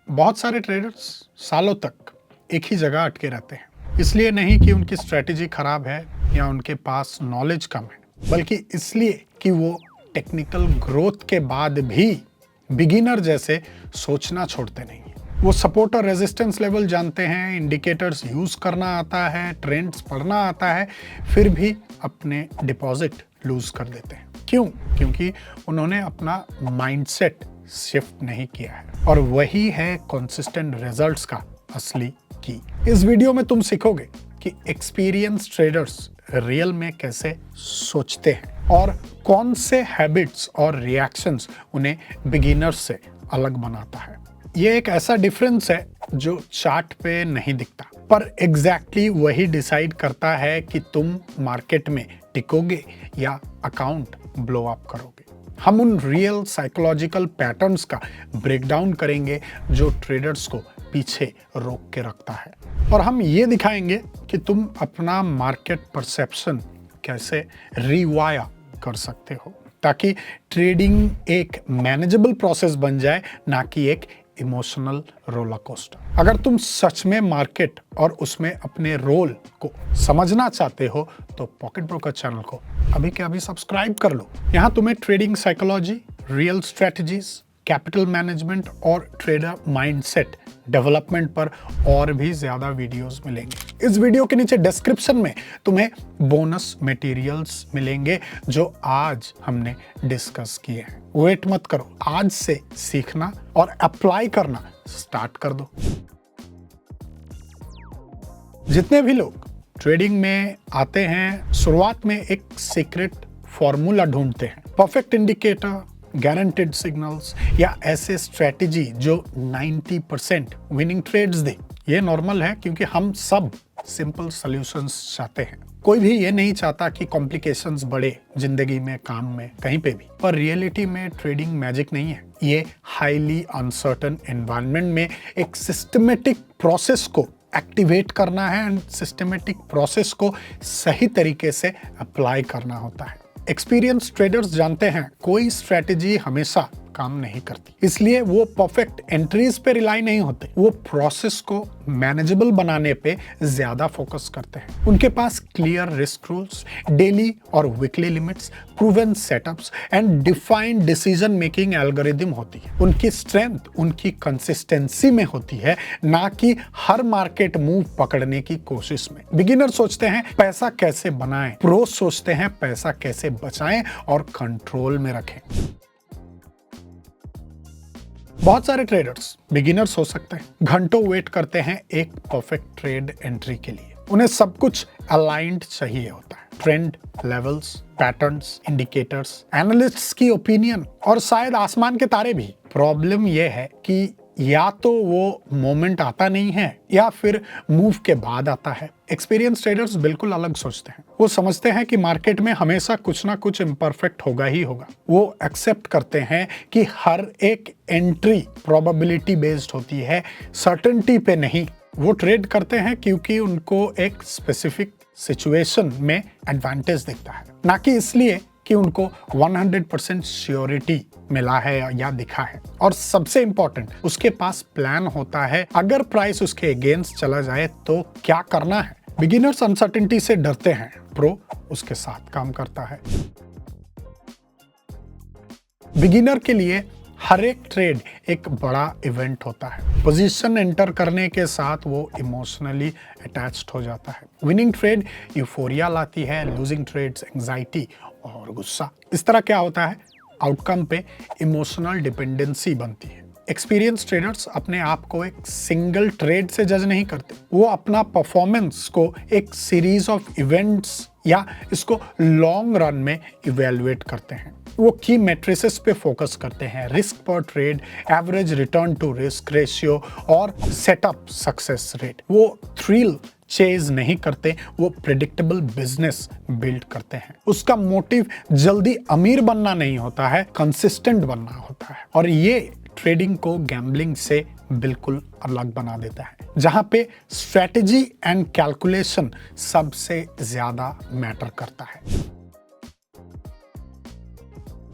बहुत सारे ट्रेडर्स सालों तक एक ही जगह अटके रहते हैं। इसलिए नहीं कि उनकी स्ट्रेटेजी खराब है या उनके पास नॉलेज कम है, बल्कि इसलिए कि वो टेक्निकल ग्रोथ के बाद भी बिगिनर जैसे सोचना छोड़ते नहीं हैं। वो सपोर्ट और रेजिस्टेंस लेवल जानते हैं, इंडिकेटर्स यूज करना आता है, ट्रेंड्स पढ़ना आता है, फिर भी अपने डिपॉजिट लूज कर देते हैं। क्यों? क्योंकि उन्होंने अपना माइंडसेट शिफ्ट नहीं किया है, और वही है कंसिस्टेंट रिजल्ट्स का असली की। इस वीडियो में तुम सीखोगे कि एक्सपीरियंस ट्रेडर्स रियल में कैसे सोचते हैं और कौन से हैबिट्स और रिएक्शंस उन्हें बिगिनर्स से अलग बनाता है। ये एक ऐसा डिफरेंस है जो चार्ट पे नहीं दिखता, पर एग्जैक्टली वही डिसाइड करता है कि तुम मार्केट में टिकोगे या अकाउंट ब्लो अप करोगे। हम उन रियल साइकोलॉजिकल पैटर्न्स का ब्रेकडाउन करेंगे जो ट्रेडर्स को पीछे रोक के रखता है, और हम ये दिखाएंगे कि तुम अपना मार्केट परसेप्शन कैसे रिवायर कर सकते हो, ताकि ट्रेडिंग एक मैनेजेबल प्रोसेस बन जाए, ना कि एक इमोशनल रोलर कोस्टर। अगर तुम सच में मार्केट और उसमें अपने रोल को समझना चाहते हो तो पॉकेट ब्रोकर चैनल को अभी के अभी सब्सक्राइब कर लो। यहाँ तुम्हें trading psychology, real strategies, capital management और ट्रेडर माइंडसेट डेवलपमेंट पर और भी ज्यादा वीडियोस मिलेंगे। इस वीडियो के नीचे डिस्क्रिप्शन में तुम्हें बोनस मटेरियल्स मिलेंगे जो आज हमने डिस्कस किए हैं। वेट मत करो, आज से सीखना और अप्लाई करना स्टार्ट कर दो। जितने भी लोग ट्रेडिंग में आते हैं, शुरुआत में एक सीक्रेट फॉर्मूला ढूंढते हैं, परफेक्ट इंडिकेटर, गारंटेड सिग्नल्स या ऐसे स्ट्रेटेजी जो 90% विनिंग ट्रेड्स दे। ये नॉर्मल है, क्योंकि हम सब सिंपल सॉल्यूशंस चाहते हैं। कोई भी ये नहीं चाहता कि कॉम्प्लिकेशंस बढ़े जिंदगी में, काम में, कहीं पे भी। पर रियलिटी में ट्रेडिंग मैजिक नहीं है। ये हाईली अनसर्टन एनवायरनमेंट में एक सिस्टमेटिक प्रोसेस को एक्टिवेट करना है एंड सिस्टमेटिक प्रोसेस को सही तरीके से अप्लाई करना होता है। एक्सपीरियंस ट्रेडर्स जानते हैं कोई स्ट्रेटेजी हमेशा काम नहीं करती, इसलिए वो परफेक्ट एंट्रीज पे रिलाई नहीं होते। वो प्रोसेस को मैनेजेबल बनाने पे ज्यादा फोकस करते हैं। उनके पास क्लियर रिस्क रूल्स, डेली और weekly limits, proven setups and defined decision making algorithm होती है। उनकी स्ट्रेंथ उनकी कंसिस्टेंसी में होती है, ना कि हर मार्केट मूव पकड़ने की कोशिश में। बिगिनर सोचते हैं पैसा कैसे बनाएं, प्रो सोचते हैं पैसा कैसे बचाएं और कंट्रोल में रखें। बहुत सारे ट्रेडर्स बिगिनर्स हो सकते हैं, घंटों वेट करते हैं एक परफेक्ट ट्रेड एंट्री के लिए। उन्हें सब कुछ अलाइंड चाहिए होता है, trend, levels, patterns, indicators, analysts की ओपिनियन और शायद आसमान के तारे भी। प्रॉब्लम यह है कि या तो वो मोमेंट आता नहीं है या फिर मूव के बाद आता है। एक्सपीरियंस ट्रेडर्स बिल्कुल अलग सोचते हैं। वो समझते हैं कि मार्केट में हमेशा कुछ ना कुछ इम्परफेक्ट होगा ही होगा। वो एक्सेप्ट करते हैं कि हर एक एंट्री प्रोबेबिलिटी बेस्ड होती है, सर्टेनिटी पे नहीं। वो ट्रेड करते हैं क्योंकि उनको एक स्पेसिफिक सिचुएशन में एडवांटेज दिखता है, ना कि इसलिए कि उनको 100% श्योरिटी मिला है या दिखा है। और सबसे इंपॉर्टेंट, उसके पास प्लान होता है, अगर प्राइस उसके अगेंस्ट चला जाए तो क्या करना है। बिगिनर्स अनसर्टेनिटी से डरते हैं, प्रो उसके साथ काम करता है। बिगिनर के लिए हर एक ट्रेड एक बड़ा इवेंट होता है। पोजीशन एंटर करने के साथ वो इमोशनली अटैच्ड हो जाता है। विनिंग ट्रेड यूफोरिया लाती है, लूजिंग ट्रेड्स एंजाइटी और गुस्सा। इस तरह क्या होता है, आउटकम पे इमोशनल डिपेंडेंसी बनती है। एक्सपीरियंस ट्रेडर्स अपने आप को एक सिंगल ट्रेड से जज नहीं करते। वो अपना परफॉर्मेंस को एक सीरीज ऑफ इवेंट्स या इसको लॉन्ग रन में इवेलुएट करते हैं। वो की मैट्रिसेस पे फोकस करते हैं, रिस्क पर trade, average return to risk ratio और सेटअप सक्सेस रेट। वो थ्रिल चेज नहीं करते, वो प्रेडिक्टेबल बिजनेस बिल्ड करते हैं। उसका मोटिव जल्दी अमीर बनना नहीं होता है, कंसिस्टेंट बनना होता है। और ये ट्रेडिंग को गैम्बलिंग से बिल्कुल अलग बना देता है, जहां पे स्ट्रेटेजी एंड कैलकुलेशन सबसे ज्यादा मैटर करता है।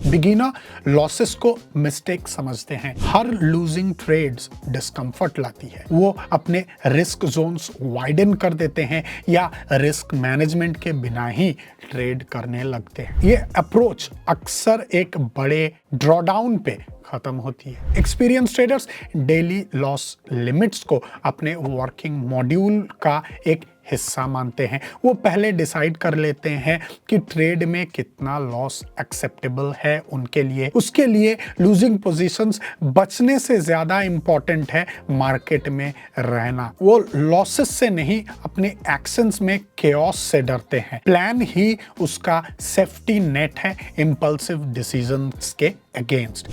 बिगिनर लॉसेस को मिस्टेक समझते हैं। हर लूजिंग ट्रेड्स डिस्कम्फर्ट लाती है। वो अपने रिस्क जोन्स वाइडन कर देते हैं या रिस्क मैनेजमेंट के बिना ही ट्रेड करने लगते हैं। ये अप्रोच अक्सर एक बड़े ड्रॉडाउन पे खत्म होती है। Experience traders daily loss limits को अपने वर्किंग मॉड्यूल का एक हिस्सा मानते हैं। वो पहले डिसाइड कर लेते हैं कि ट्रेड में कितना लॉस एक्सेप्टेबल है उनके लिए। उसके लिए लूजिंग पोजीशंस बचने से ज्यादा इंपॉर्टेंट है मार्केट में रहना। वो लॉसेस से नहीं, अपने एक्शंस में केओस से डरते हैं। प्लान ही उसका सेफ्टी नेट है इंपल्सिव डिसीजंस के अगेंस्ट।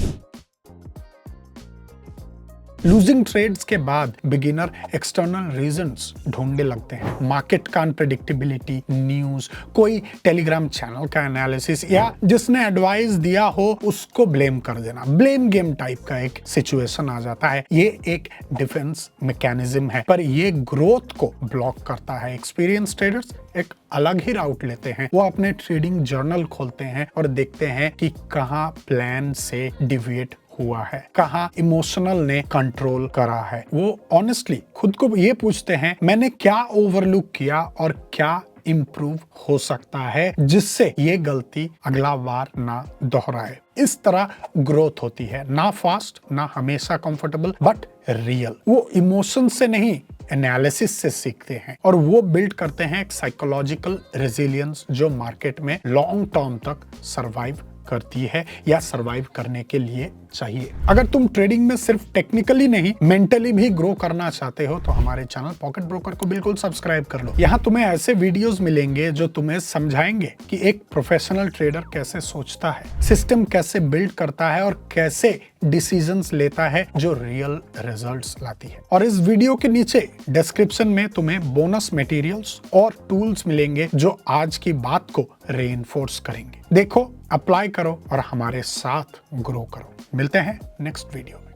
लूजिंग ट्रेड्स के बाद बिगिनर एक्सटर्नल रीजंस ढूंढने लगते हैं। मार्केट का अनप्रेडिक्टेबिलिटी, न्यूज, कोई टेलीग्राम चैनल का एनालिसिस या जिसने एडवाइस दिया हो उसको ब्लेम कर देना। ब्लेम गेम टाइप का एक सिचुएशन आ जाता है। ये एक डिफेंस मैकेनिज्म है, पर ये ग्रोथ को ब्लॉक करता है। एक्सपीरियंस ट्रेडर्स एक अलग ही राउट लेते हैं। वो अपने ट्रेडिंग जर्नल खोलते हैं और देखते हैं कि कहाँ प्लान से डिविएट हुआ है, कहाँ इमोशनल ने कंट्रोल करा है। वो ऑनेस्टली खुद को ये पूछते हैं, मैंने क्या ओवरलुक किया और क्या इंप्रूव हो सकता है जिससे ये गलती अगला बार ना दोहराए। इस तरह ग्रोथ होती है, ना फास्ट, ना हमेशा कंफर्टेबल, बट रियल। वो इमोशन से नहीं, एनालिसिस से सीखते हैं और वो बिल्ड करते हैं एक साइकोलॉजिकल रेजिलियंस जो मार्केट में लॉन्ग टर्म तक सरवाइव करती है या सरवाइव करने के लिए चाहिए। अगर तुम ट्रेडिंग में सिर्फ टेक्निकली नहीं, मेंटली भी ग्रो करना चाहते हो तो हमारे चैनल पॉकेट ब्रोकर को बिल्कुल सब्सक्राइब कर लो। यहाँ तुम्हें ऐसे वीडियोस मिलेंगे जो तुम्हें समझाएंगे कि एक प्रोफेशनल ट्रेडर कैसे सोचता है, सिस्टम कैसे बिल्ड करता है और कैसे डिसीजंस लेता है जो रियल रिजल्ट्स लाती है। और इस वीडियो के नीचे डिस्क्रिप्शन में तुम्हें बोनस मटेरियल्स और टूल्स मिलेंगे जो आज की बात को रीइंफोर्स करेंगे। देखो, अप्लाई करो और हमारे साथ ग्रो करो। मिलते हैं नेक्स्ट वीडियो में।